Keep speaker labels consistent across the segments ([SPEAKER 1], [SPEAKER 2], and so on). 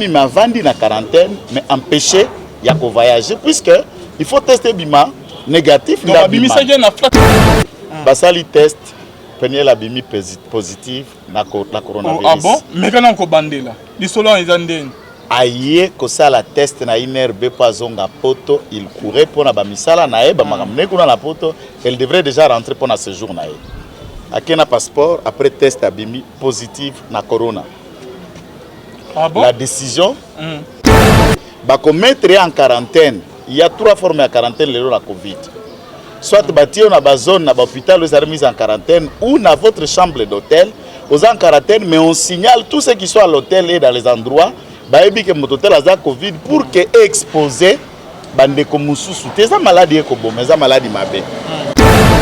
[SPEAKER 1] Il m'a vendu la quarantaine, mais empêché de voyager, puisque il faut tester bima négatif.
[SPEAKER 2] Donc, bima ça vient à flat.
[SPEAKER 1] Basali test, prenez la bimi positive, la coronavirus.
[SPEAKER 2] Ah bon? Mais quand on a bandé là, les solos ils ont dit.
[SPEAKER 1] Aïe, que ça la test na inerbe poisonga poto, il courait pour la bamisala nae, bamamne kuna la poto, elle devrait déjà rentrer pour la séjour nae. A un passeport après test à bimi positif na corona.
[SPEAKER 2] Ah bon?
[SPEAKER 1] La décision, qu'on mettre en quarantaine. Il y a 3 formes de quarantaine de la Covid. Soit bâtir une zone, dans l'hôpital, vous êtes mis en quarantaine, ou dans votre chambre d'hôtel, vous êtes en quarantaine, mais on signale tous ceux qui sont à l'hôtel et dans les endroits, que votre hôtel a Covid pour que exposé, bande comme sous tes maladies comme mais maladie mabé.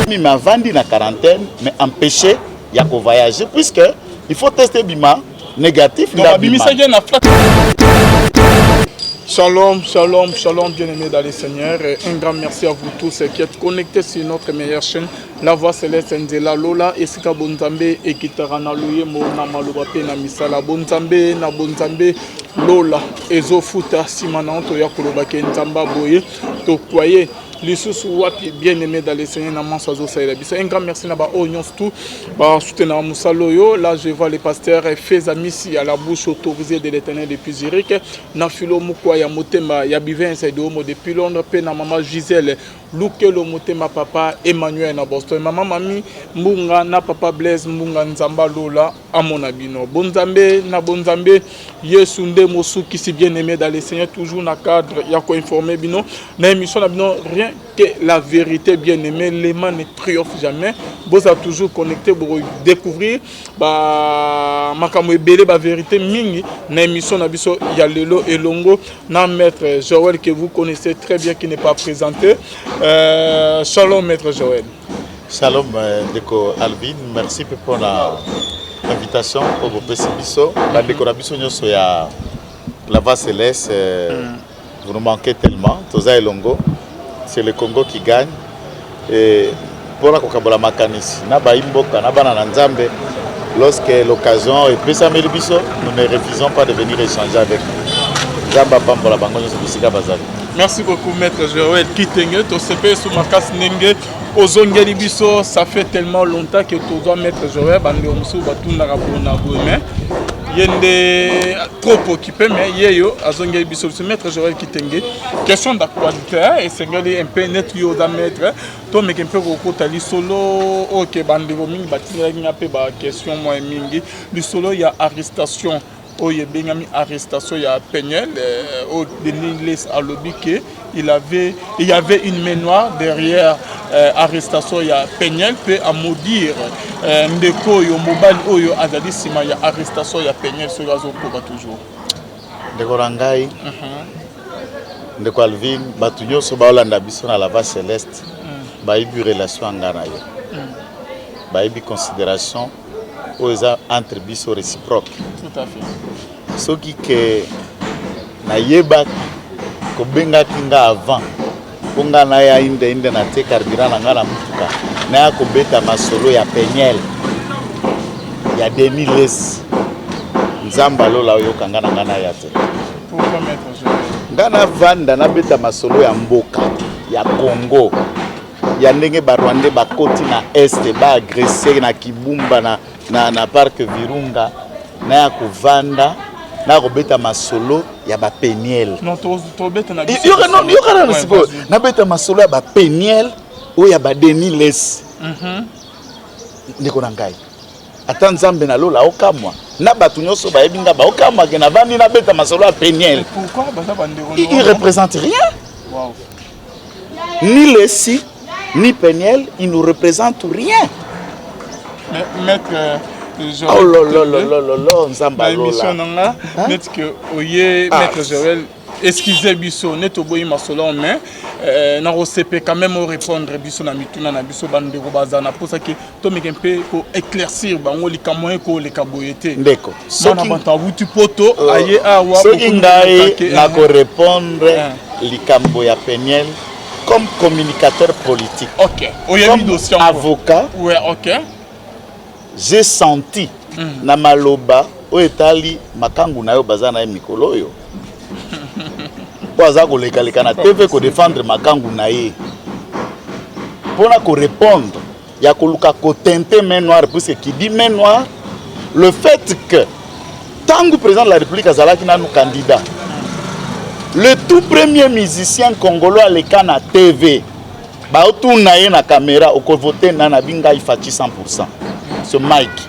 [SPEAKER 1] Il m'a vendu la quarantaine, mais empêché de voyager, puisque il faut tester bima négatif.
[SPEAKER 2] Donc, shalom, shalom, shalom, bien-aimés dans les Seigneurs. Un grand merci à vous tous qui êtes connectés sur notre meilleure chaîne, La Voix Céleste Ndela Lola, Esika Bonzambe, et Kitarana Louye, Mona Maloubape, Namisala Bonzambe, na Bonzambe, Lola, Ezo Futa, Simana, Toya Kolobake, Nzamba Boye, Tokwaye. Les sous-wapi bien-aimés dans les Seigneurs, un grand merci à tout. Soutenir Moussaloyo. Là, je vois les pasteurs Fezamissi à la bouche autorisée de l'Éternel depuis Zurich. Nafilo Mukwaya Motema, Yabiven Sedomo depuis Londres, Pena Maman Gisèle, Lukelo Motema Papa, Emmanuel na Boston. Maman Mami, Munga na Papa Blaise, Munga Nzamba Lola, à mon abino. Bonzambe, na Bonzambe, Yesunde Mosu qui si bien-aimé dans les Seigneurs, toujours dans le cadre, il y a quoi informer bino. Na émission abino, rien que la vérité bien-aimée, les mains ne triomphent jamais. Vous êtes toujours connecté pour découvrir la vérité. Mingi, na émission nabiso Yalelo et Longo, na maître Joël que vous connaissez très bien qui n'est pas présenté. Shalom maître Joël.
[SPEAKER 1] Shalom Deko Alvin, merci pour l'invitation pour vos pécibiso. La décoration de La Voix Céleste, vous nous manquez tellement. Toza et Longo. C'est le Congo qui gagne. Et pour la Kokabola Makanis, Nabaimboka, Nabana Nzambe, lorsque l'occasion est prise à Melibiso, nous ne refusons pas de venir échanger avec nous. Zamba Pambola Bango,
[SPEAKER 2] merci beaucoup, maître Joël Kitenge. Tu sais, sur ma casse Nenge, aux Zongelibiso, ça fait tellement longtemps que tu dois mettre Joël, Bande Omsou, Batunda Rabona Gourmet. Il y a trop occupé, mais il y a Zongeli Bisso, maître Joël Kitenge. Question d'actualité, et c'est un peu net, il y a maître. Toi, mais un peu de solo, ok, bande vomi, il y a une question, moi, mingi. Le solo, il y a arrestation. Il y a une arrestation, il y a Pegnel, au Denis à lobby il y avait une main noire derrière arrestation, il y a Pegnel, peut à maudire Ndeko, yo mobile, oyo azadissima, il y a arrestation, il y a Pegnel, sur la zone toujours.
[SPEAKER 1] Ndeko Rangai, Ndeko Alvin, Batunyo, Sobaolanda Bisson à la Voix Céleste, Baïbi relation en Ghana, Baïbi considération. Entre biso réciproque.
[SPEAKER 2] Tout à fait.
[SPEAKER 1] Ce qui est naïeba ko benga kinga avant konga na ya inde na te carburant na ngala mutuka na ya ko beta masolo ya Pegnel ya Denis Les Nzamba Lola oyo kanga na ngana ya te.
[SPEAKER 2] Pourquoi mettre je
[SPEAKER 1] ngana vanda na beta masolo ya mboka ya Congo ya ndenge ba Rwanda ba koti na est ba agresser na Kibumba na parc Virunga na ya kuvanda na robeta masolo ya ba Pegnel.
[SPEAKER 2] Non to beta na biso.
[SPEAKER 1] Yo na sipo na beta masolo ya ba Pegnel o ya ba Denis Les. Ndeko na ngai. Ata Nzambe na Lola okamwa. Na batu nyonso ba yebinga ba okamwa ke na vandi na beta masolo ya Pegnel.
[SPEAKER 2] Pourquoi ba bande
[SPEAKER 1] il représente rien.
[SPEAKER 2] Wow.
[SPEAKER 1] Ni Lessi ni Pegnel, il ne représente rien.
[SPEAKER 2] Maître
[SPEAKER 1] oh là, Nzamba
[SPEAKER 2] Lola. Maître Joël, excusez biso, net oboyi masolo mais na OCP quand même répondre biso na mituna na biso bande robazana pour ça que to meke mpe ko éclaircir bango likamwe ko likaboyete.
[SPEAKER 1] Ndeko.
[SPEAKER 2] Soki banta wuti poto aye awa
[SPEAKER 1] soki ngai na ko répondre likambo ya Pegnel comme communicateur politique.
[SPEAKER 2] OK.
[SPEAKER 1] Comme avocat.
[SPEAKER 2] Ouais, OK.
[SPEAKER 1] J'ai senti na maloba o etali makangu na yo baza na ye mikolo yo po aza koleka na TV ko défendre makangu na ye pona ko répondre ya koluka ko tenter main noire puisque qui dit main noire le fait que tant que président de la République azalaki nanu candidat le tout premier musicien congolais à l'écran à TV ba otuna ye na caméra au voter na binga ifati 100% ce Mike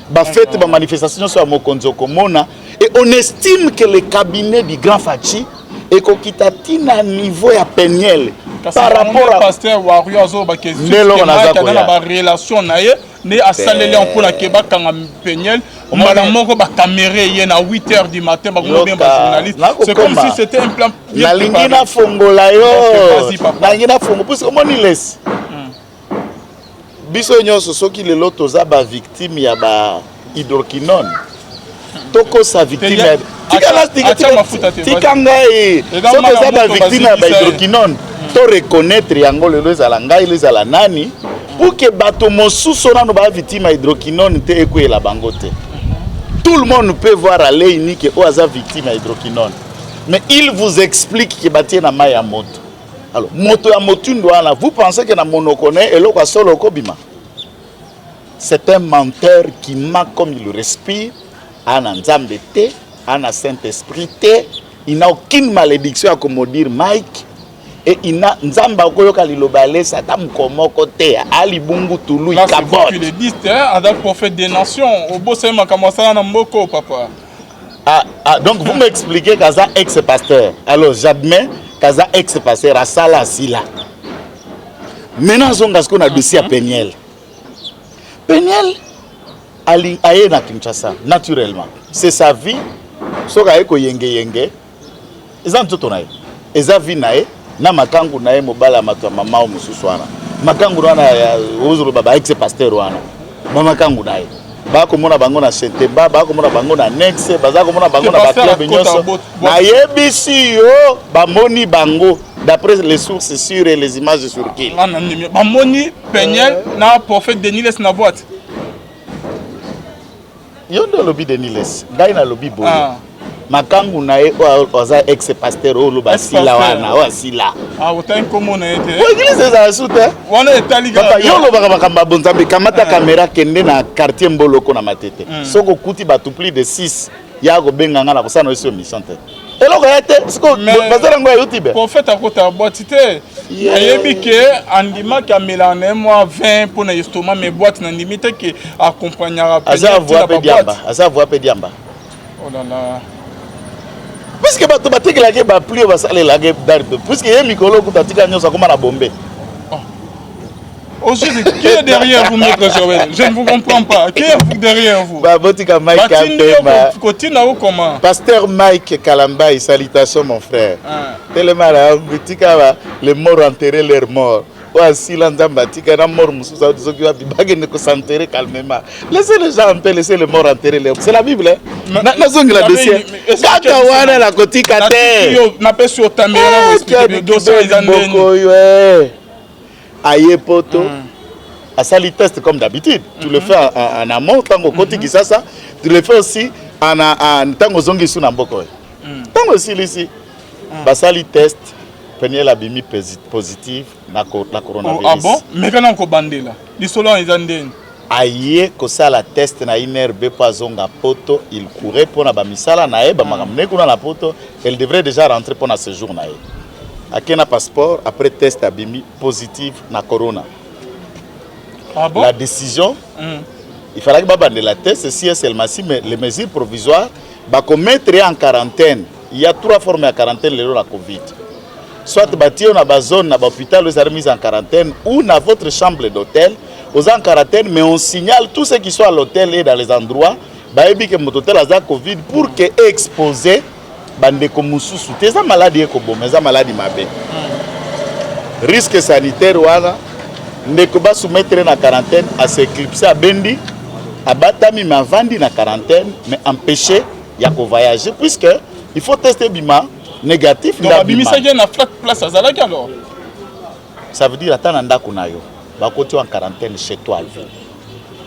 [SPEAKER 1] ba fait ba manifestation sur Mokonzo Komona et on estime que le cabinet du grand Fachi et kokita tina niveau ya Peniel par rapport à
[SPEAKER 2] pasteur Wario zo ba question na ba relation na ye ne asalele en pour la keba kanga Peniel madame moko ba caméra ye na 8h du matin ba ko bien ba journaliste c'est comme si c'était un plan
[SPEAKER 1] na lingina fongola yo na lingina fongo parce que moni laisse biso nyonso soki lelo toza ba victime ya ba hydroquinone toko sa victime tika ngai soki oza ba victime ya ba hydroquinone to reconnaître yango lelo ezala ngai lelo ezala nani pour que bato mosusu nano ba victime ya hydroquinone te ekwela bango te. Tout le monde peut voir à l'œil que Oaza victime à hydroquinone. Mais il vous explique que Bati na maya moto. Alors, moto ya motundo wana, vous pensez que na monokone et l'oko solo kobima. C'est un menteur qui ment comme il respire, ana nzambe te, ana Saint-Esprit te, il n'a aucune malédiction à comme dire Mike. Et il n'a nzamba koyoka lilobale satam komoko te ali bungu tulu ikabot.
[SPEAKER 2] Tu le dis avec prophète des nations au beau sema kamasa na mboko papa.
[SPEAKER 1] Donc vous m'expliquez kaza ex-pasteur. Alors j'admets kaza ex-pasteur asala sila. Maintenant zonga ce qu'on a dossier à Peniel. Peniel ali aye na Kinshasa naturellement. C'est sa vie. Soka eko yenge. Ezan toto na ye. Eza vie na ye. Na makangu na ye mobala matwa mama o mususu wana makangu wana ya uzuru baba ex pasteur wana mama makangu na ye ba ko mona bango na Sentemba ba ko mona bango na Nexe baza ko mona bango na ba club nyonso na yebisi yo ba moni bango d'après les sources sûres et les images sur qui
[SPEAKER 2] ba moni Peniel na prophète Deniles na boîte
[SPEAKER 1] yo ndo lobby Deniles ngai na lobby boy makangu na ye oza ex-pasteur olo basila wana wasila
[SPEAKER 2] autant comme on a été
[SPEAKER 1] église za soute
[SPEAKER 2] wana etali
[SPEAKER 1] papa yo lo baka bakamba bonzambe kamata caméra kende na quartier Mboloko na Matete soko kuti batu plus de 6 ya go benga ngana ko sana eso mission te eloko yete siko bazara ngo YouTube
[SPEAKER 2] prophète akota boîte te ayebi ke andima ka melane moi 20 pour na estomac mais boîte na limite que accompagnera
[SPEAKER 1] asa voix pe diamba
[SPEAKER 2] oh là là.
[SPEAKER 1] Puisque bato batekela ke ba pluie basalela ke darbe puisque ye mikolo kutatika nyosa koma na bombe.
[SPEAKER 2] Aujourd'hui, qui est derrière vous, maître Joël? Je ne vous comprends pas. Qui est derrière vous?
[SPEAKER 1] Bah, botika Mike Kampema.
[SPEAKER 2] Comment?
[SPEAKER 1] Pasteur Mike Kalambay, salutations mon frère. Tellement là, botika les morts enterrer leurs morts. Laissez les gens en paix, laissez les morts enterrer les morts. C'est la Bible, hein? La dossier. Kakawana la kotika te.
[SPEAKER 2] Na pesi o tamera expliquer dossier izandeni.
[SPEAKER 1] Aye poto. Asali test comme d'habitude. Tu le fais en amont tango koti kisasa, tu le fais aussi en tango zongi suna mboko. Tango aussi ici. Basali test. Peniel abimi positif na coronavirus.
[SPEAKER 2] Ah bon? Mais quand on ko bandela. Lisolo izandeni.
[SPEAKER 1] Aye kosala test na inerbe pazonga poto, il courait pour na bamisala na e ba makamne kuna na poto, elle devrait déjà rentrer pour na séjour na e. Akena passeport après test abimi positif na corona.
[SPEAKER 2] Ah bon?
[SPEAKER 1] La décision il fallait que babande la test si seulement si mais les mesures provisoires ba ko mettre en quarantaine. Il y a 3 formes de quarantaine le la Covid. Soit bâtir na ba zone na ba hôpital vous avez mis en quarantaine ou na votre chambre d'hôtel aux en quarantaine, mais on signale tous ceux qui sont à l'hôtel et dans les endroits bah ebi que mon hôtel a Covid pour que exposé bande ko mususu te za maladie ko bomé za maladie mabe risque sanitaire wana ndeko ba soumettre na quarantaine à s'éclipser à bendi abatami mavandi na quarantaine mais empêcher ya ko voyager puisque il faut tester bima négatif.
[SPEAKER 2] Donc abimisa na flat place azalaki alors.
[SPEAKER 1] Ça veut dire attends ndako na yo ba koti en quarantaine chez toi.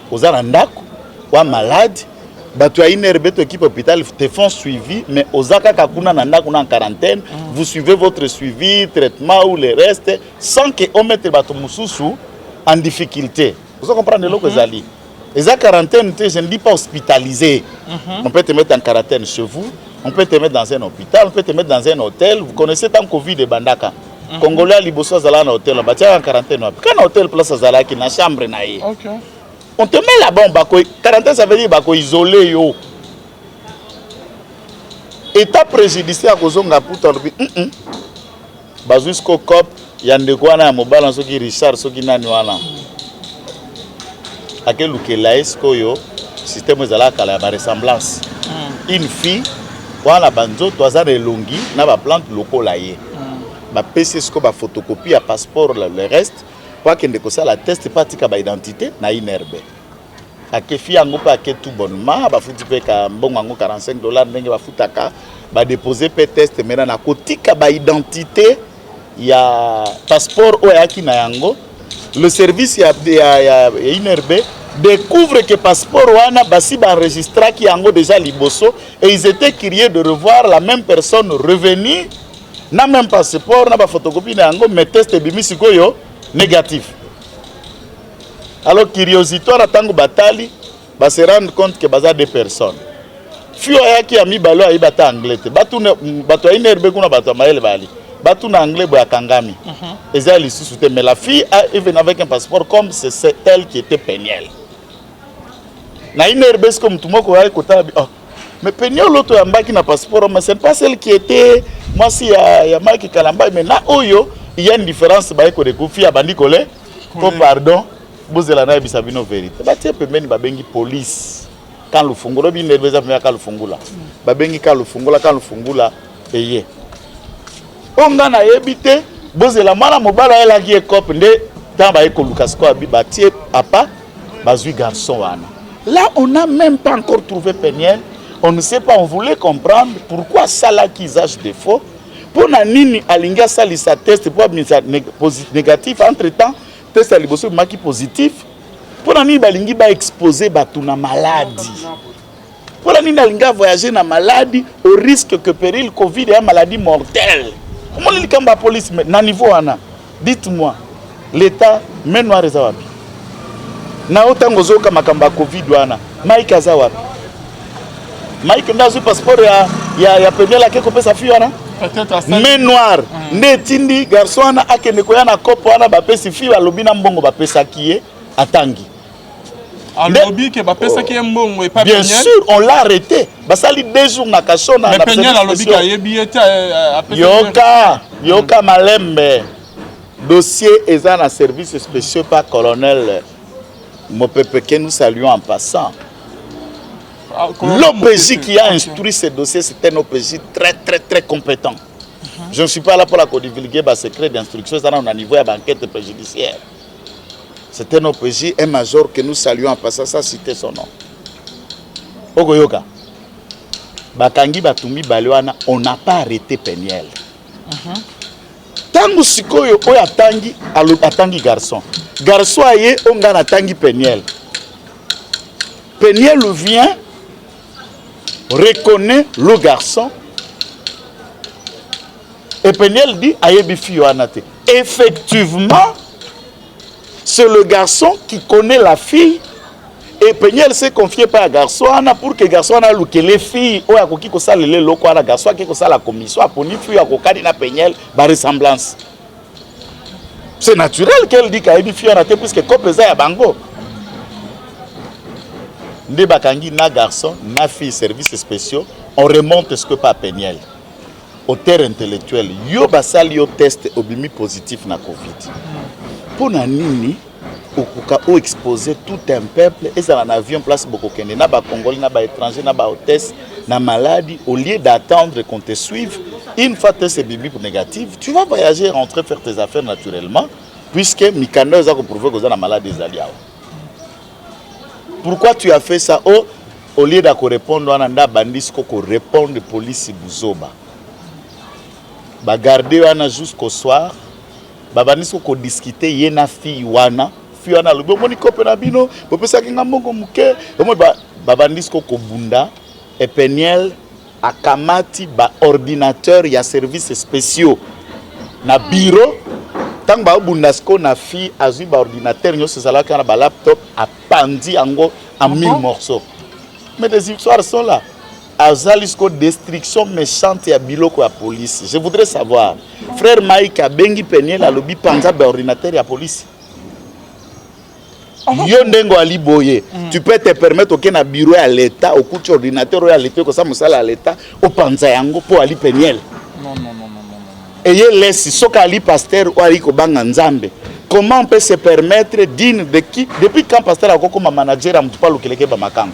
[SPEAKER 1] Oza ndako wa malade Bato ya INRB to équipe hôpital te font suivi, mais Osaka Kakuna Nanda kuna en quarantaine, vous suivez votre suivi, traitement ou le reste, sans que on mette bato mususu en difficulté. Vous comprenez le que zali. Et ça quarantaine, je ne dis pas hospitalisé. On peut te mettre en quarantaine chez vous, on peut te mettre dans un hôpital, on peut te mettre dans un hôtel. Vous connaissez tant Covid de Bandaka. Congolais à Liboso Zala dans hôtel, on va en quarantaine. Quand un hôtel place Zala qui na chambre na ye. On te met là-bas, quarantaine ça veut dire bako isolé yo. État préjudiciaire à Kozonga pour torbi. Bazusko cop yandeko na mobile soki Richard soki nani wana. Akelu ke la esko système ezala kala ba ressemblance. Une fille wana banzo toza relongi na ba plante lokola ye. Ba PC sko ba photocopie à passeport le reste pour que ndeko sala test pratique ba identité na INRB. Ake fi yango pa ke tout bonnement ba futi pe ka mbongo $45 ndenge ba futaka ba déposer pe test mena na kotika ba identité ya passeport o yaki na yango. Le service ya INRB découvre que passeport wana basi ba enregistra ki yango déjà liboso et ils étaient curieux de revoir la même personne revenir na même passeport na ba photocopie na yango mais test bimi sikoyo négatif. Alors curiosité na tango batali ba se rendre compte que baza deux personnes. Fio yaki ami balo ayi bata anglais te bato INRB kuna bato maele bali. Batu na anglais boya kangami. Eza lisusu te mais la fille est venue avec un passeport comme c'est elle qui était Peniel. Na INRB comme tout moko ya kota mais Peniel l'autre ambaki na passeport mais c'est pas celle qui était moi si ya Maki Kalamba mais na oyo il y a une différence ba ko de kofi ya bandi kole. Oh pardon. Bozela na bisabino vérité. Ba tie pembeni ba bengi police. Quand le fungula bi INRB za quand le fungula. Ba bengi quand le fungula payer. Onga na yebite bozela mwana mobala ela ki ekop nde tamba ekoluka sko abi batie papa bazui garçon wana. Là on n'a même pas encore trouvé Peniel. On ne sait pas, on voulait comprendre pourquoi ça là qui usage des faux. Pour na nini alinga salisa test pour bisa négatif entre-temps test aliboso maki positif. Pour na nini balingi ba exposer batu na maladie. Pour na nini alinga voyager na maladie au risque que péril Covid et maladie mortelle. Comment les camps de police na niveau ana? Dites-moi, l'État met noir eza wapi? Na otango zoka makamba Covid wana, Mike aza wapi? Mike ndazu passeport ya Peniel ake kopesa fi wana? Mais noir, ne tindi garçon ana akende ko yana kopo wana ba pesi fi alobi na mbongo ba pesa kié atangi.
[SPEAKER 2] Alobi ke ba pesa kié mbongo et pas Peniel.
[SPEAKER 1] Bien sûr, on l'a arrêté. Basali 2 jours na kashona
[SPEAKER 2] na Peniel alobi ka yebiete a
[SPEAKER 1] pesa. Yoka malembe. Dossier eza na service spécial par colonel Mopepe que nous saluons en passant. L'OPJ qui a instruit ce dossier, c'est un OPJ très compétent. Je ne suis pas là pour la divulguer le secret d'instruction, ça on a niveau de l'enquête préjudiciaire. C'est un OPJ, un major que nous saluons en passant, ça citer son nom. Ogoyoka. Bakangi Batumi Balwana, on n'a pas arrêté Peniel. Tangu sikoyo oya atangi garçon. Garçon aye onga na tangi Peniel. Peniel vient, reconnaît le garçon. Et Peniel dit ayebi fiyo anate. Effectivement, c'est le garçon qui connaît la fille. Et Peniel s'est confié par un garçon pour que le garçon ait les filles ou akoki ko sala le loko ana garçon qui ko sala commission pour ni fille akokadi na Peniel ba ressemblance. C'est naturel qu'elle dit qu'elle fille ana te puisque kopeza ya bango. Nde bakangi na garçon na fille services spéciaux on remonte ce que pas Peniel. Auteur intellectuel yo basali yo test obimi positif na Covid. Pour na nini ou exposer tout un peuple et ça en avion place beaucoup kende na ba congolais na ba étranger na ba hôtesse na maladie au lieu d'attendre qu'on te suive une fois que c'est bibi pour négatif tu vas voyager rentrer faire tes affaires naturellement puisque mikano za ko prouver que za na maladie zalia. Pourquoi tu as fait ça au lieu de répondre on anda bandis ko répondre police buzoba ba garder wana jusqu'au soir ba bandis ko discuter yena fille wana fio na lobo moni kope na bino bopesa kinga mbongo muke omo babandisco kobunda et Peniel akamati ba ordinateur ya services spéciaux na bureau tant ba bundasco na fi azui ba ordinateur nyo sezala kana ba laptop a pandi ango en 1000 morceaux. Mais des histoires sont là. Azalisco destruction méchante ya biloko ya police. Je voudrais savoir, frère Mike Bengi Peniel a lobby panza ba ordinateur ya police. Yo ndengo ali boye. Tu peux te permettre aucun na bureau à l'état au coup ordinateur à l'état ko ça musala à l'état au panza yango po ali Peniel.
[SPEAKER 2] Non.
[SPEAKER 1] Et il laisse soka ali pasteur ou ali ko banga nzambe. Comment on peut se permettre digne de qui depuis quand pasteur a comme manager a mtupa lukeleke ba makango.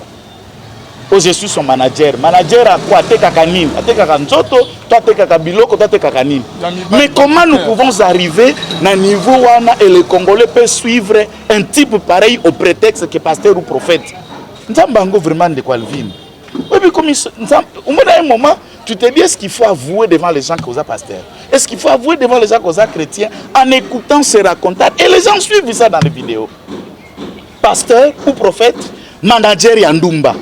[SPEAKER 1] Oh, je suis son manager. Manager a quoi? Ateka kanine, ateka nzoto, toi ateka biloko, toi ateka kanine. Mais comment nous pouvons arriver à niveau wana et les Congolais peuvent suivre un type pareil au prétexte que pasteur ou prophète? Nzambango vraiment de quoi le vin. Oui, puis comme au moins à un moment, tu te dis est-ce qu'il faut avouer devant les gens qu'on a pasteur? Est-ce qu'il faut avouer devant les gens qu'on a chrétiens en écoutant ces racontages? Et les gens suivent ça dans les vidéos. Pasteur ou prophète, manager Yandumba.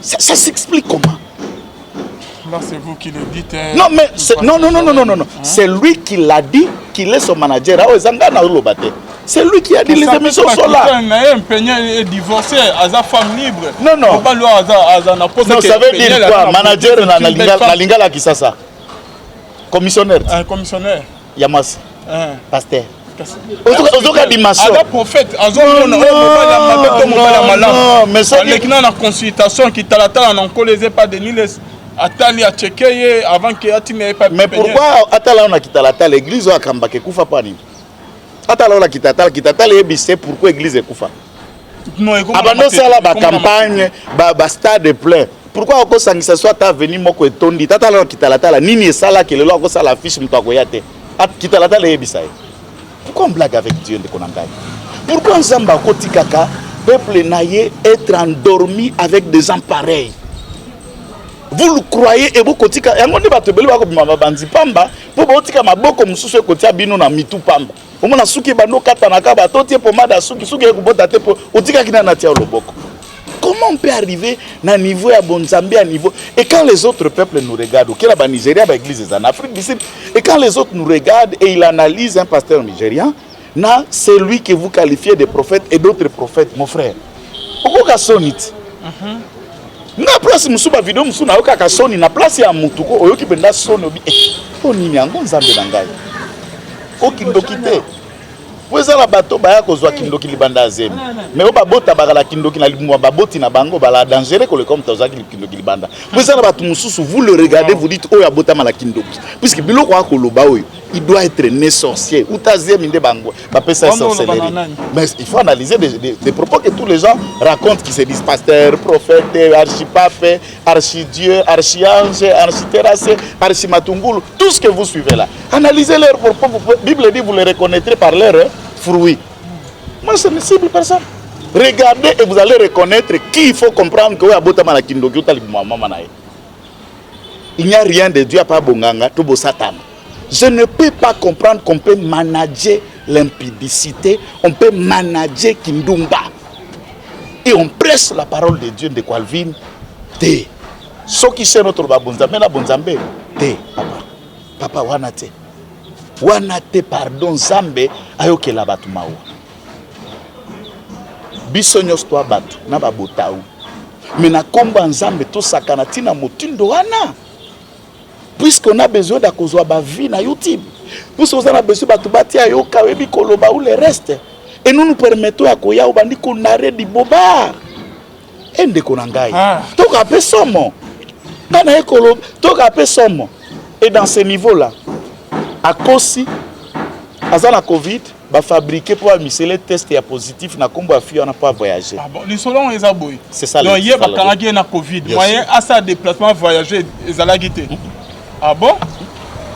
[SPEAKER 1] Ça s'explique comment?
[SPEAKER 2] Là, c'est vous qui le dites.
[SPEAKER 1] Non, mais non. C'est lui qui l'a dit, qu'il est son manager. C'est lui qui a dit les émissions sont là.
[SPEAKER 2] Un Peniel est divorcé, à sa femme libre.
[SPEAKER 1] Non. Non, ça veut dire quoi? Manager na lingala qui ça? Commissionnaire.
[SPEAKER 2] Un commissionnaire.
[SPEAKER 1] Yamas. Pasteur.
[SPEAKER 2] Prophète,
[SPEAKER 1] mais ça
[SPEAKER 2] la consultation qui t'a les pas de Atali a checké avant que Atine pas.
[SPEAKER 1] Mais pourquoi Atala on a quitté l'église ou a Kambake Koufa Pani? Atala on a quitté et pourquoi l'église est Koufa? Abandon ça là, la campagne, le stade plein. Pourquoi on s'est soit venu moko etondi? Atala on a quitté la nini ça là que le loi ça la fiche mutakoyate. Quitté la tala et bisaï. Pourquoi on blague avec Dieu de Konangai? Pourquoi Nzamba Kotikaka, peuple naïe, être endormi avec des gens pareils? Vous le croyez et vous Kotika, et on dit que vous avez bandi pamba, pour vous dire que maboko mususu kotia bino na mitu pamba. Au moins suki bando katanaka ba totie pomada suki kubota tepo, otika kina na tia loboko. Comment on peut arriver à un niveau à Bonzambie à niveau et quand les autres peuples nous regardent, au Kenya, Nigeria, l'église en Afrique du Sud, et quand les autres nous regardent et ils analysent un pasteur nigérien, c'est lui que vous qualifiez de prophète et d'autres prophètes, mon frère. Pourquoi sonite? Na place musuba vidéo musuna yoka ka soni na place ya mutuko oyoki benda soni obi o nini yango nzambe na ngai okindoki te weza la bato baya kozwa kindoki libanda azemi mais oba bota bagala kindoki na limwa baboti na bango bala dangereux que le comme tozaki kindoki libanda weza la bato mususu vous le regardez vous dites oya bota mala kindoki puisque biloko akoloba oyo il doit être né sorcier ou tazemi nde bango ba pesa sorcellerie. Mais il faut analyser des propos que tous les gens racontent qui se disent pasteur, prophète, archipape, archidieu, archiange, architerrasse, archimatungulu, tout ce que vous suivez là. Analysez leurs propos, la Bible dit vous les reconnaîtrez par leurs fruits. Moi je ne cible personne. Regardez et vous allez reconnaître qui il faut comprendre que il n'y a rien de Dieu à part Bonganga, tout beau Satan. Je ne peux pas comprendre qu'on peut manager l'impudicité, on peut manager Kindumba. Et on presse la parole de Dieu de Calvin. Té. Ce qui c'est notre Babonzambe, la Bonzambe. Té, papa, wanate. Wanate, pardon, Zambe, ayoke la batumaou. Bisonyos toi batu, na babotaou. Mais na komba Nzambe, to sakanatina motindo wana. Puisqu'on a besoin d'akozwa ba vie na YouTube, puisqu'on a besoin de battre à yoka webi koloba ou le reste, et nous nous permettons à koya ou bandi qu'on arrête di boba, ende konangai, toka pe somo, kana ekolo, toka pe somo, et dans ce niveau là, à cause à la Covid, va fabriquer pour amicer test et positif na kombo afi on n'a pas voyagé.
[SPEAKER 2] Ah bon, les solons les aboy.
[SPEAKER 1] C'est ça.
[SPEAKER 2] Donc hier bakanga na Covid, moyen à ça déplacement voyager ezalagité. Ah bon?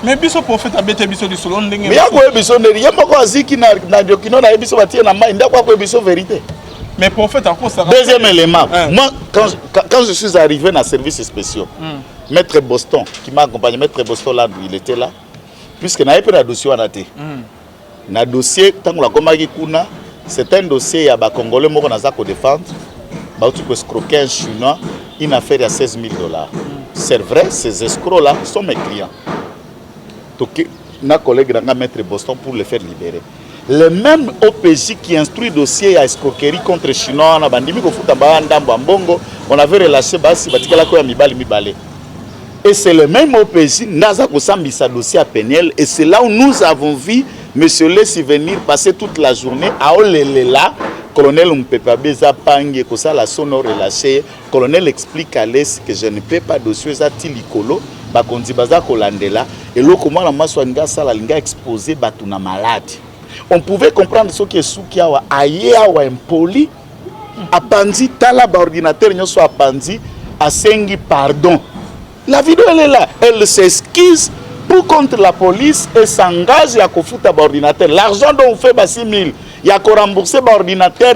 [SPEAKER 2] Mais biso prophète a bêté biso du solon ndenge. Mais ya ko biso ndenge, ya moko aziki na dokino na biso batie na mai ndako ko biso vérité. Mais prophète a quoi ça?
[SPEAKER 1] Deuxième élément, moi quand je suis arrivé dans service spéciaux, maître Boston qui m'a accompagné, maître Boston là il était là. Puisque na pas de dossier wana té. Na dossier tant la komaki kuna C'est un dossier à Congolais moko naza ko défendre. Ba tu peux escroquer un chinois une affaire à $16 000. C'est vrai, ces escrocs là sont mes clients. Donc na collègue n'a maître Boston pour les faire libérer. Le même OPJ qui instruit dossier à escroquerie contre chinois na bandimi ko futa ba ndambo ambongo, on avait relâché basi batikala ko ya mibali. Et c'est le même OPJ naza ko sambisa dossier à Peniel et c'est là où nous avons vu monsieur laisser venir passer toute la journée à Olelela. Colonel Mpepabeza Pange ko ça la sonore relâché. Colonel explique à l'aise que je ne peux pas dossier za tilikolo ba kondi baza kolandela et lo comment la maswanga ça la linga exposé batuna malade. On pouvait comprendre ce qui est souki awa aye awa impoli apandi tala ba ordinateur nyoso apandi asengi pardon. La vidéo elle est là, elle s'excuse pour contre la police et s'engage à kofuta ba ordinateur. L'argent dont on fait ba 6 000, il y a ko rembourser ba ordinateur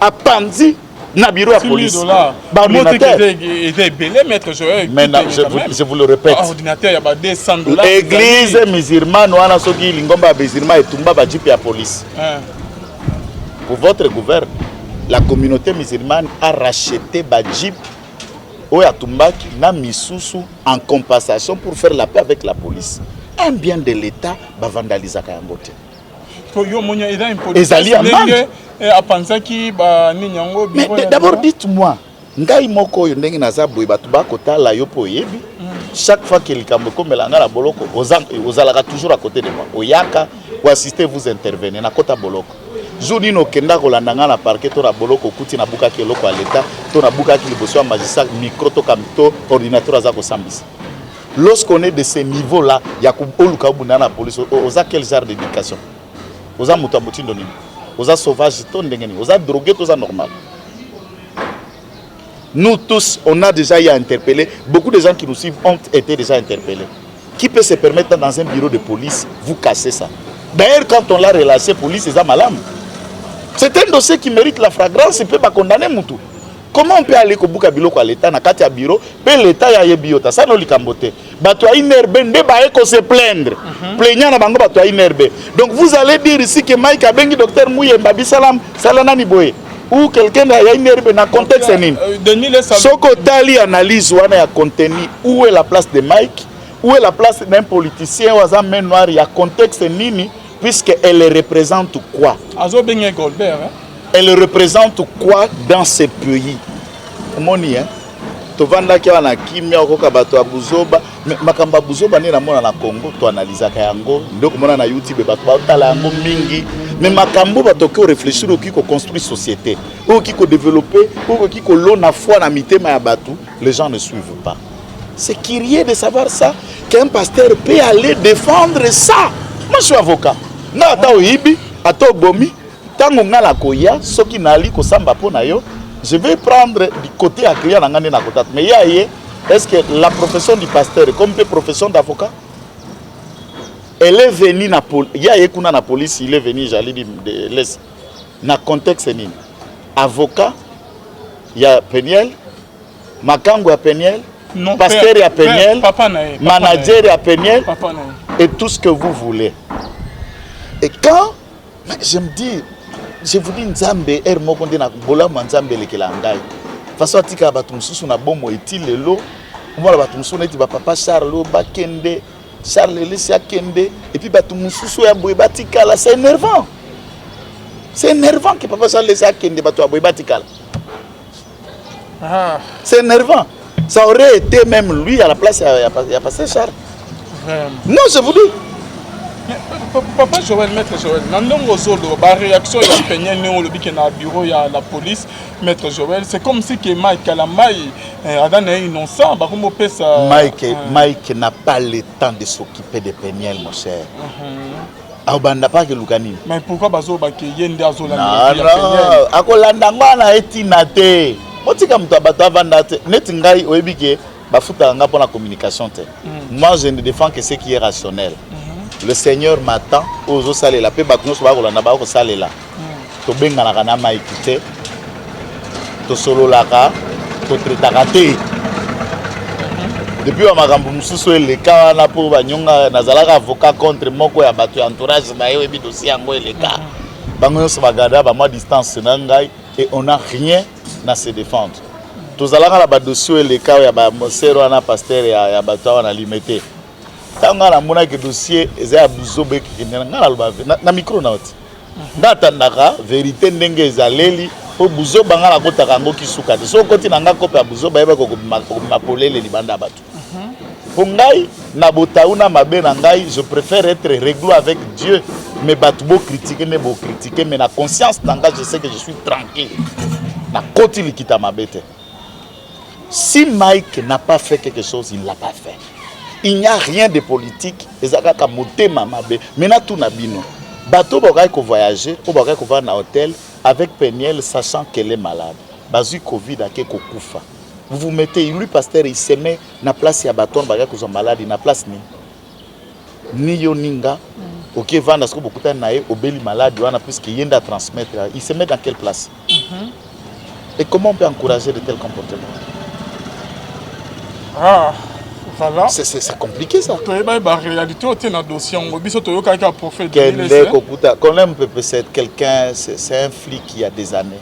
[SPEAKER 1] apandi na bureau à police.
[SPEAKER 2] Ba ordinateur était belé maître Joël.
[SPEAKER 1] Maintenant je vous le répète.
[SPEAKER 2] Ordinateur il y a ba $200.
[SPEAKER 1] L'église musulmane wana soki lingomba musulman et tumba ba jipe à police. Pour votre gouvernement, la communauté musulmane a racheté ba jeep Oya Tumbaki na misusu en compensation pour faire la paix avec la police. Un bien de l'État va vandaliser Kayangote. D'abord dites-moi, ngai moko yo ndenge naza boy batu ba kotala yo po yebi. Chaque fois que likambo komelanga la boloko ozalaka toujours à côté de moi. Oyaka ou assister vous intervenir na kota boloko. Jouni no kenda kolandanga na parquet to na boloko kuti na buka ki loko à l'état to na buka ki liboso ya magistrat micro to kamito ordinateur aza ko sambisa. Lorsqu'on est de ce niveau là ya ko oluka bunda na police oza quel genre d'éducation? Oza muto mutindo nini? Oza sauvage to ndengeni? Oza drogué to za normal? Nous tous on a déjà été interpellés, beaucoup de gens qui nous suivent ont été déjà interpellés. Qui peut se permettre dans un bureau de police vous casser ça? D'ailleurs quand on l'a relâché police c'est malam. C'est un dossier qui mérite la flagrance, il peut pas condamner Moutou. Comment on peut aller au Bouka Biloko à l'État, na kati ya bureau, pe l'État ya yebiota, ça no likambote. Bato a inerbe, nde ba eko se plaindre. Plaignant na bango bato a inerbe. Donc vous allez dire ici que Mike a bengi docteur Mouye Mbabi Salam, Salana Niboye. Ou quelqu'un a inerbe na contexte nini. Soko tali analyse wana ya contenu, où est la place de Mike, où est la place d'un politicien ou un main noir, il y a contexte nini. Puisqu'elle représente quoi? Elle représente quoi dans ce pays? Moni, hein? Tovanda ki wana kimia okoka bato ya buzoba, makamba buzoba ni na mona na Congo, to analyse kayango, ndoko mona na YouTube bato ba tala yango mingi, mais makambo bato ko réfléchir au ki ko construire société, au ki ko développer, au ki ko lona foi na mitema ya bato, les gens ne suivent pas. C'est curieux de savoir ça qu'un pasteur peut aller défendre ça. Moi je suis avocat. Na ata oyibi, ata obomi, tango nga la koya, soki nali ko samba po na yo, je vais prendre du côté à client na ngane na kotat. Mais est-ce que la profession du pasteur est comme la profession d'avocat? Elle est venue na police, kuna na police, il est venu, j'allais dire de l'Est. Na contexte ni avocat, il y a Peniel, Makango à Peniel, pasteur à Peniel, manager à Peniel, et tout ce que vous voulez. Et quand je me dis, je vous dis Nzambe, Hermokonde na bola Nzambe lekela ngai. Façon atika batu mususu na bomo etile lo, moi batu mususu neti ba papa Charles Bakende, Charles Lesia Kende et puis batu mususu ya boy batika là, c'est énervant. C'est énervant que papa Charles Lesia Kende batu boy batika là. C'est énervant. Ça aurait été même lui à la place il y a passé Charles. Non, je vous dis.
[SPEAKER 2] Papa Joël, maître Joël, la réaction de la bureau de la police, maître Joël, c'est comme si Mike Kalamai est innocent.
[SPEAKER 1] Mike n'a pas le temps de s'occuper de Peniel, mon cher.
[SPEAKER 2] Mais pourquoi Bazo Yende Azola?
[SPEAKER 1] Non, Akolandangwa na etinate. Motika mutabata vandate. Netingai oebike bafuta nga pour la communication. Moi je ne défends que ce qui est rationnel. Le Seigneur m'attend aux salés la paix bakno so ba kolanda ba ko salela to benga na kana mai kite to solo laka to tretaka te depuis wa makambo mususu eleka wana po banyonga nazalaka avocat contre moko ya bato ya entourage na yo ebi dossier yango eleka bango se bagada ba moi distance na ngai et on n'a rien à se défendre. Tous allons à la dossier les cas ya ba mosero na pasteur ya bato na limité. Tanga na mona que dossier eza buzobe ki na micro na oti. Ndata ndaka vérité ndenge ezaleli po buzo banga la kota kango kisuka te so koti nanga kope ya buzo bayeba ko mapolele libanda bato po ngai na botauna mabe na ngai je préfère être réglo avec Dieu mais bato bo critiquer mais na conscience nanga je sais que je suis tranquille na koti likita mabete. Si Mike n'a pas fait quelque chose, il ne l'a pas fait. Il n'y a rien de politique ezaka ka motema mabe mena tout na bino bato bokai ko voyager ou bokai ko va na hôtel avec Peniel sachant qu'elle est malade. Bazu Covid ake ko kufa. Vous vous mettez lui pasteur il se met na place ya baton bokai ko malade na place ni yo ninga OK vanda ce que beaucoup de nae obeli malade wana puisque yenda transmettre il se met dans quelle place? Et comment on peut encourager de tels comportements?
[SPEAKER 2] Ah voilà.
[SPEAKER 1] C'est compliqué ça.
[SPEAKER 2] Réalité au dossier
[SPEAKER 1] quand même c'est quelqu'un, c'est un flic qui a des années.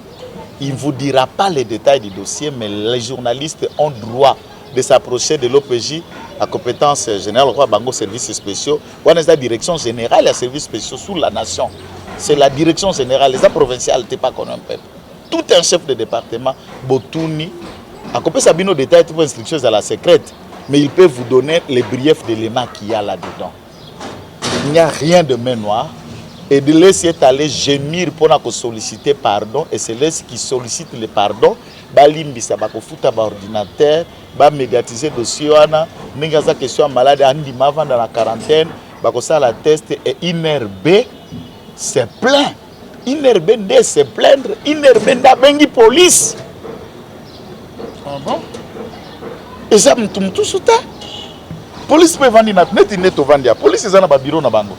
[SPEAKER 1] Il ne vous dira pas les détails du dossier, mais les journalistes ont droit de s'approcher de l'OPJ à compétence générale, Bango services spéciaux. On est la direction générale des services spéciaux sous la nation. C'est la direction générale, les provinciales, c'est pas qu'on a un peuple. Tout un chef de département, Botouni, à compétence Sabino détails pour instructions à la secrète. Mais il peut vous donner les briefs d'éléments qu'il y a là-dedans. Il n'y a rien de main noire. Et de laisser aller gémir pour solliciter pardon. Et c'est laisse qui sollicite le pardon. Balimbi ça va foutre ordinateur, va médiatiser le dossier. N'engaza question malade, andi mavan dans la quarantaine. Ça la test et INRB c'est plein. INRB c'est plaindre. INRB n'a bengi police.
[SPEAKER 2] Ah bon?
[SPEAKER 1] Et ça me tombe tout sous terre. Police peut vendre net au vendre. Police est dans le bureau na bango.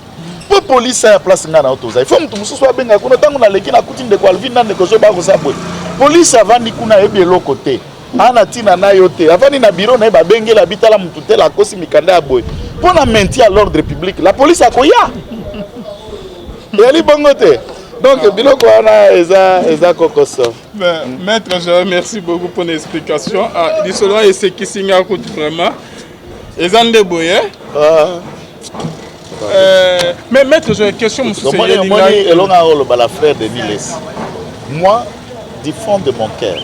[SPEAKER 1] Pour police à place ngana autoza. Il faut me tombe sous soit benga kuna tango na leki na coutume de Calvin na ko ba ko sabwe. Police avandi kuna ebelo côté. Ana tina na yote. Avandi na bureau na ba bengela bitala mutute la kosi mikanda ya boy. Pour na maintien l'ordre public. La police akoya. Et ali bongote. Donc, biloko wana eza kokoso.
[SPEAKER 2] Maître, je remercie beaucoup pour l'explication. Il sera et ce qui signe vraiment. Ezande boye. Mais maître, j'ai une question.
[SPEAKER 1] La frère de Niles. Moi, du fond de mon cœur,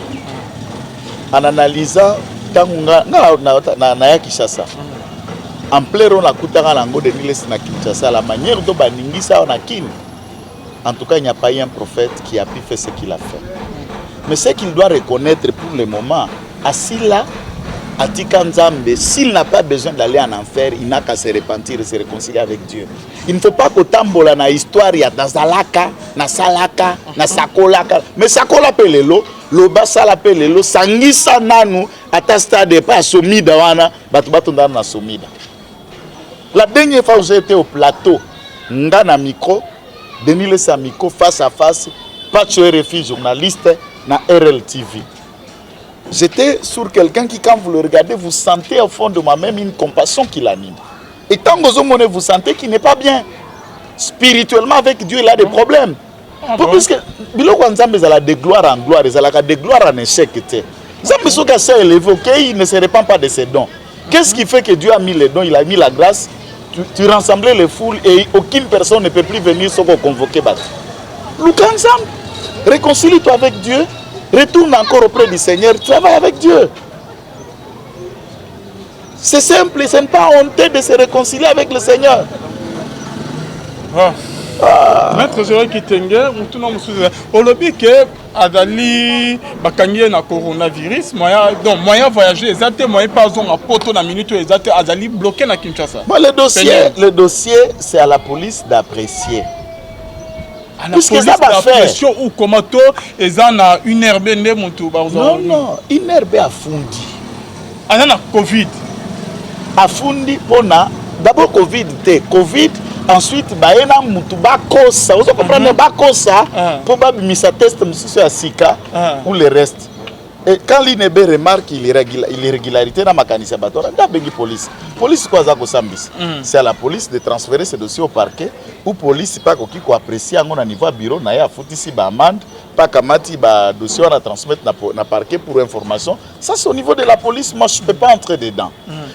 [SPEAKER 1] en analysant na Kinshasa, en pleurant la kutanga lango de Niles na Kinshasa, la manière dont baningisa on a kin. En tout cas, il n'y a pas eu un prophète qui a pu faire ce qu'il a fait. Mais ce qu'il doit reconnaître pour le moment, Asila, Atikanzambe, s'il n'a pas besoin d'aller en enfer, il n'a qu'à se repentir et se réconcilier avec Dieu. Il ne faut pas que tambola na histoire ya Dazalaka, na Salaka, na Sakolaka. Mais Sakola pelelo, Loba Sala pelelo, Sangisa nanu, atasta de pas Somida wana, batubatu na Somida. La dernière fois où j'ai été au plateau, Ngana Miko, Denis Le Samiko face à face, Pacho RFI journaliste na RLTV. J'étais sur quelqu'un qui, quand vous le regardez, vous sentez au fond de moi-même une compassion qui l'anime. Et tant que vous sentez qu'il n'est pas bien. Spirituellement, avec Dieu, il a des problèmes. Parce que il a de gloire en gloire, il a de gloire en échec. Il ne se répand pas de ses dons. Qu'est-ce qui fait que Dieu a mis les dons, il a mis la grâce? Tu rassemblais les foules et aucune personne ne peut plus venir sauf convoquer. Look ensemble, réconcilie-toi avec Dieu, retourne encore auprès du Seigneur, travaille avec Dieu. C'est simple, ce n'est pas honteux de se réconcilier avec le Seigneur.
[SPEAKER 2] Maître Joël Kitenge, au lobby que Adali Bakangé na coronavirus, moyen voyager, exact moyen pas en poto na minute exact Adali bloqué na Kinshasa.
[SPEAKER 1] Le dossier c'est à la police d'apprécier.
[SPEAKER 2] Puisque ça va faire ou comment to ezana une herbe ndé montou ba
[SPEAKER 1] non, une herbe a fundi.
[SPEAKER 2] Ana Covid.
[SPEAKER 1] A fundi pona d'abord Covid té Covid. Ensuite, baena mutuba kosa. Vous comprenez ba kosa pour ba misa test monsieur Asika ou le reste. Et quand l'INB remarque l'irrégularité dans ma canisse batora, da bengi police. police quoi ça sambis. C'est à la police de transférer ce dossier au parquet ou police pas qui ko apprécier à niveau bureau na ya fouti si ba amende pas kamati ba dossier on a transmettre na parquet pour information. Ça c'est au niveau de la police, moi je peux pas entrer dedans.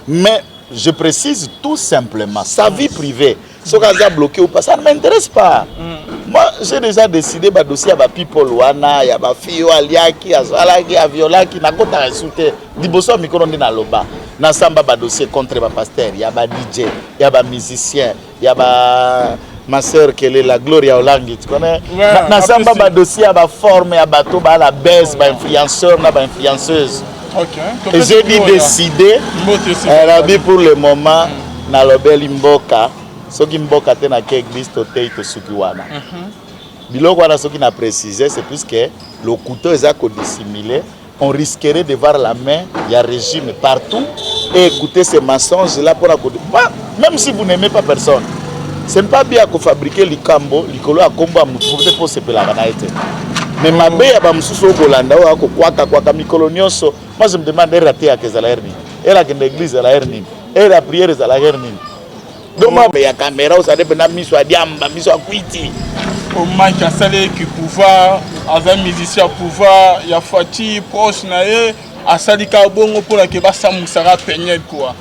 [SPEAKER 1] Mais je précise tout simplement sa vie privée. Ce cas bloqué ou pas, ça ne m'intéresse pas. Moi, j'ai déjà décidé de dossier à people wana, ya ba fille aliaki, azalaki, aviolaki, na kota resulté. Diboso mikono ndi na loba. Na samba ba dossier contre ba pasteur, ya ba DJ, ya ba musicien, ya ba ma sœur qui est la Gloria Olangi, tu connais? Na samba ba dossier à ba forme, ya bato ba la baisse, ba influenceur, na ba influenceuse.
[SPEAKER 2] OK.
[SPEAKER 1] Et j'ai dit décider, pour le moment, na lobeli mboka. Soki mboka te na ke église totei to suki wana. Biloko wana soki na préciser, c'est puisque le couteau est dissimulé, on risquerait de voir la main, il y a régime partout et écouter ces mensonges là pour la même si vous n'aimez pas personne. Ce n'est pas bien de fabriquer les cambo, les colos à combat pour se peler la été. Mais ma belle a mususu au Bolanda ou à quoi micolonioso. Moi je me demande raté à qu'est-ce la hernie. Et la l'église à la hernie. Et la prière à la hernie. Donc, il y a caméra, ça dépend de mise à diamba, mise à quiti.
[SPEAKER 2] Au Mike a salé qui pouvoir, avec un musicien pouvoir, il y a Fati proche naé, à sali carbone pour la keba samoussara peigner quoi.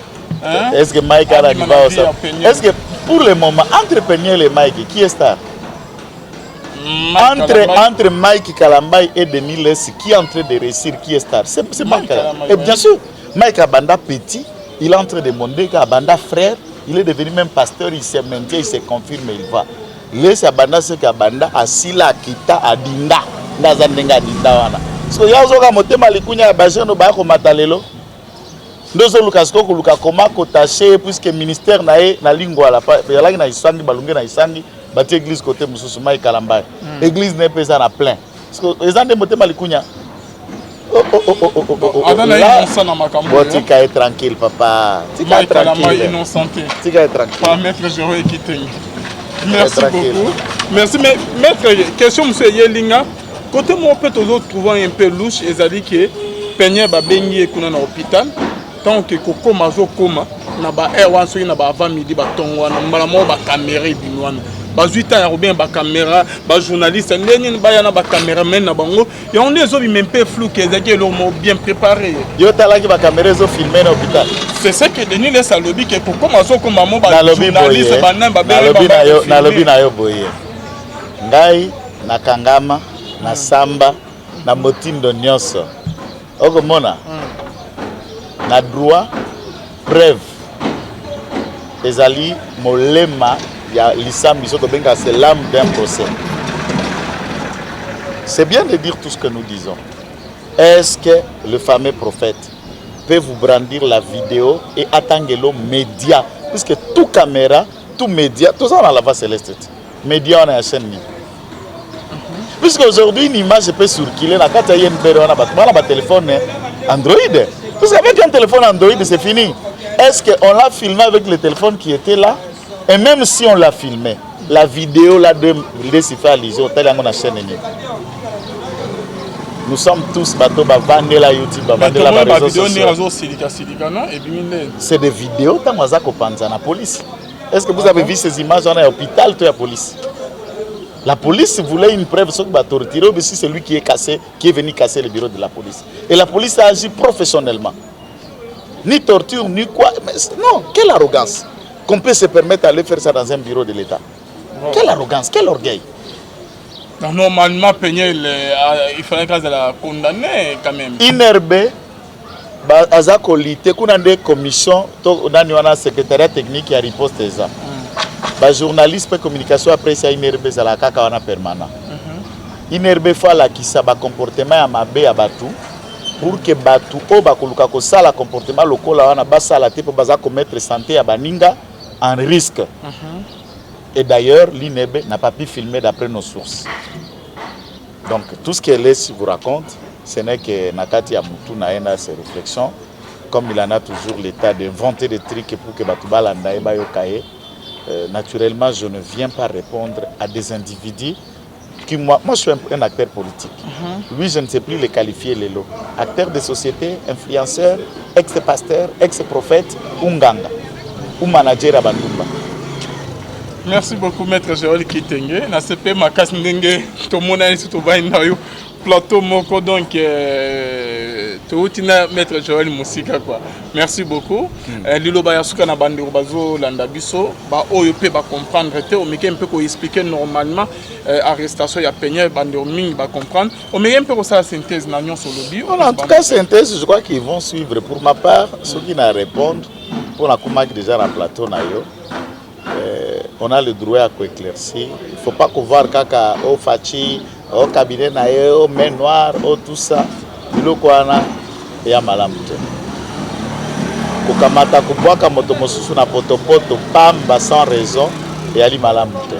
[SPEAKER 1] Est-ce que Mike a la kiba aussi? Est-ce que pour le moment entre Peigner et Mike, qui est star? Entre Mike Kalambay et Denis Lessi, qui est en train de réussir, qui est star? C'est Mike Kalambay. Et bien sûr, Mike Abanda petit, il est en train de monter Abanda frère. Il est devenu même pasteur, il s'est maintenu, il se confirme, il va. Laisse Abanda ce qu'Abanda a sila kita adinda. Ndazandenga adinda wana. Parce que yazo ka motema likunya baje no ba ko matalelo. Ndozo lukasko ko luka koma ko taché puisque ministère na lingua la yalaki na isangi balunge na isangi bati église côté mususu mai Kalambay. Église n'est pas na plein. Parce que les ande motema likunya. Tika est tranquille, papa. Tika est tranquille. Tika est tranquille.
[SPEAKER 2] Merci beaucoup. Merci, mais maître, question M. Yelinga. Côté moi, peut toujours trouver un peu louche et ça dit que Peigné va baigner dans l'hôpital. Tant que Coco Mazo Koma, na ba airwan so na ba avant midi ba tongwa na mbala mo ba caméra binwana. Ba 8 ans ya robien ba caméra, ba journaliste ndeni ba yana ba caméraman na bango. Ya on les obi même peu flou que zaki lo mo bien préparé.
[SPEAKER 1] Yo talaki ba caméra zo filmer na hôpital.
[SPEAKER 2] C'est ça que Denis laisse à lobby que Coco Mazo Koma mo ba journaliste ba nan ba
[SPEAKER 1] na lobby na yo boye. Ngai na kangama na samba na motindo nyonso. Okomona. Na droit preuve ezali molema ya lisambi soto benga c'est l'âme d'un procès. C'est bien de dire tout ce que nous disons. Est-ce que le fameux prophète peut vous brandir la vidéo et attendre l'homme média, puisque tout caméra, tout média, tout ça on a la voix céleste. Média on a la chaîne. Puisque aujourd'hui une image peut circuler, la carte y a un téléphone Android. Parce qu'avec un téléphone Android, c'est fini. Est-ce qu'on l'a filmé avec le téléphone qui était là? Et même si on l'a filmé, la vidéo là de l'Écifalisé, la chaîne. Nous sommes tous bateaux, vendre la YouTube, vendre la réseau social. C'est des vidéos, la police. Est-ce que vous avez vu ces images dans l'hôpital de la police? La police voulait une preuve sur le torturé, mais c'est lui qui est venu casser le bureau de la police. Et la police a agi professionnellement. Ni torture, ni quoi. Mais non, quelle arrogance qu'on peut se permettre d'aller faire ça dans un bureau de l'État. Quelle arrogance, quel orgueil.
[SPEAKER 2] Normalement, Peigné, il fallait qu'elle la condamner quand même.
[SPEAKER 1] INRB, Azakolite, qu'on a des commissions, on a un secrétariat technique qui a riposté ça. Les journalistes de communication après ça INRB c'est la kaka wana permanent. INRB faut la qui ça ba comportement ya mabe ya batu pour que batu o ba koluka ko sala comportement lokola wana ba sala te pour baza commettre santé ya baninga en risque. Et d'ailleurs l'INRB n'a pas pu filmer d'après nos sources. Donc tout ce qu'elle vous raconte, ce n'est que nakati ya mutu naenda ses réflexions comme il en a toujours l'état d'inventer des trucs pour que batu balanda ba yokaye. Naturellement, je ne viens pas répondre à des individus qui, moi je suis un acteur politique. Lui, je ne sais plus les qualifier, les lots. Acteur de société, influenceur, ex-pasteur, ex-prophète, Unganga. ou manager à Bandumba.
[SPEAKER 2] Merci beaucoup, Maître Joël Kitenge. Na CP Makas Ndenge, tout le monde a un plateau moko donc tout Maître Joël Moussika quoi. Merci beaucoup. Lilo Bayasuka na bande bazo landa biso ba oyo pe ba comprendre te o meke un peu ko expliquer normalement arrestation ya peña bande mingi ba comprendre. O meke un peu ko ça synthèse na nyon sur le bio.
[SPEAKER 1] En tout cas synthèse, je crois qu'ils vont suivre pour ma part ceux qui n'a répondre pour la Koumak déjà na plateau na yo. On a le droit à éclaircir. Il ne faut pas qu'on voit kaka au fachi, au cabinet naïe, au main noire, au tout ça. Le kwana ya malamute. Kukamata kubwaka moto mosusu na potopoto pamba sans raison et ali malamute.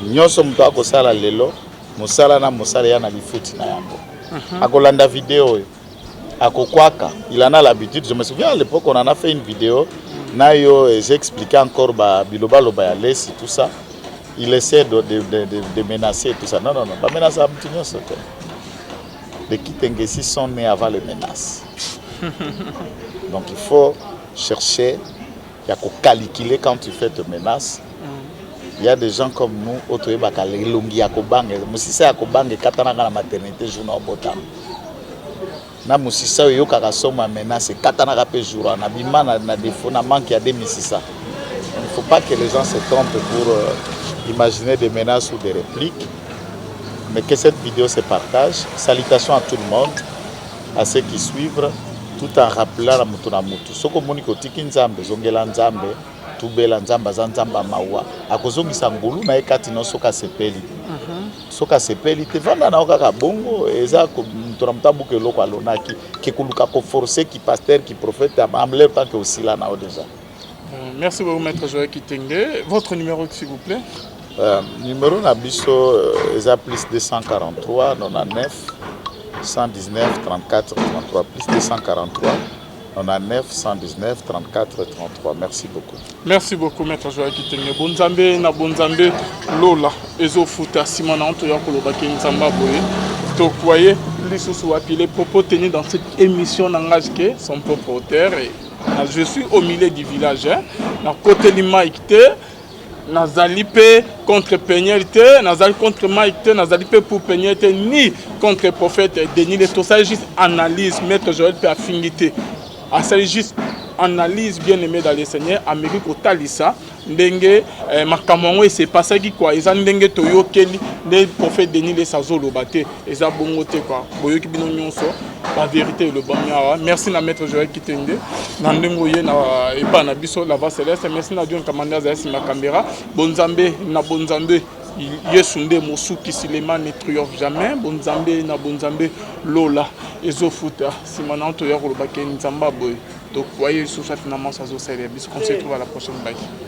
[SPEAKER 1] Nyoso mtu akosala lelo, musala na musala ya na bifuti na yango. Akolanda vidéo. Akokwaka, il en a l'habitude. Je me souviens à l'époque on en a fait une vidéo. J'ai expliqué encore Biloba Lobayales et tout ça. Il essaie de menacer tout ça. Non, pas menacer à Moutinho. Les Kitengesi sont nés avant les menaces. Donc il faut chercher, il y a qu'à calculer quand tu fais tes menaces. Il y a des gens comme nous, autres bakale longi akobang, musisa akobang katana na maternité journée au botam. Na musisa yo kaka soma menace katana ka pe jour na bima na défaut na manque ya 2600. Il ne faut pas que les gens se trompent pour imaginer des menaces ou des répliques. Mais que cette vidéo se partage. Salutations à tout le monde, à ceux qui suivent, tout en rappelant la mutuna mutu. Soko moniko tiki nzambe zongela nzambe tubela nzamba za nzamba mawa akozongisa ngulu na ekati no soka sepeli. Soka sepeli te vanda na okaka bongo eza ko mutuna mutabuke loko alonaki ki kuluka ko forcer ki pasteur ki prophète en même temps que aussi là na déjà.
[SPEAKER 2] Merci beaucoup Maître Joël Kitenge. Votre numéro s'il vous plaît?
[SPEAKER 1] Numéro Nabiso eza plus 243 99 119 34 33 plus 243 99 119 34 33. Merci beaucoup.
[SPEAKER 2] Merci beaucoup Maître Joël Kitenge. Bonzambe na bonzambe lola ezo futa simana onto ya koloba ke nzamba boye. To croyez les sous les propos tenus dans cette émission n'engagent que son propriétaire. Je suis au milieu du village. Na côté limaïkte nazali pe contre pénalité, nazali contre maïkte, nazali pe pour pénalité ni contre prophète Denis. Tout ça juste analyse Maître Joël pe affinité. Ça juste analyse bien aimé dans les seigneurs Amérique au Talisa ndenge makamongo et c'est pas ça qui quoi ils ont ndenge toyokeli les prophètes Denis les sazolo baté ils a bongoté quoi boyoki bino nyonso la vérité le banya. Merci na Maître Joël Kitenge na ndengo ye na epa na biso la va céleste. Merci na Dieu commander za sima caméra bonzambe na bonzambe Yesunde Mosuki Silema ne triomphe jamais. Bonzambe na bonzambe Lola ezofuta simana to ya ko ba ke nzamba boy. Donc voyez sur ça finalement ça zo célèbre. On se retrouve à la prochaine bague.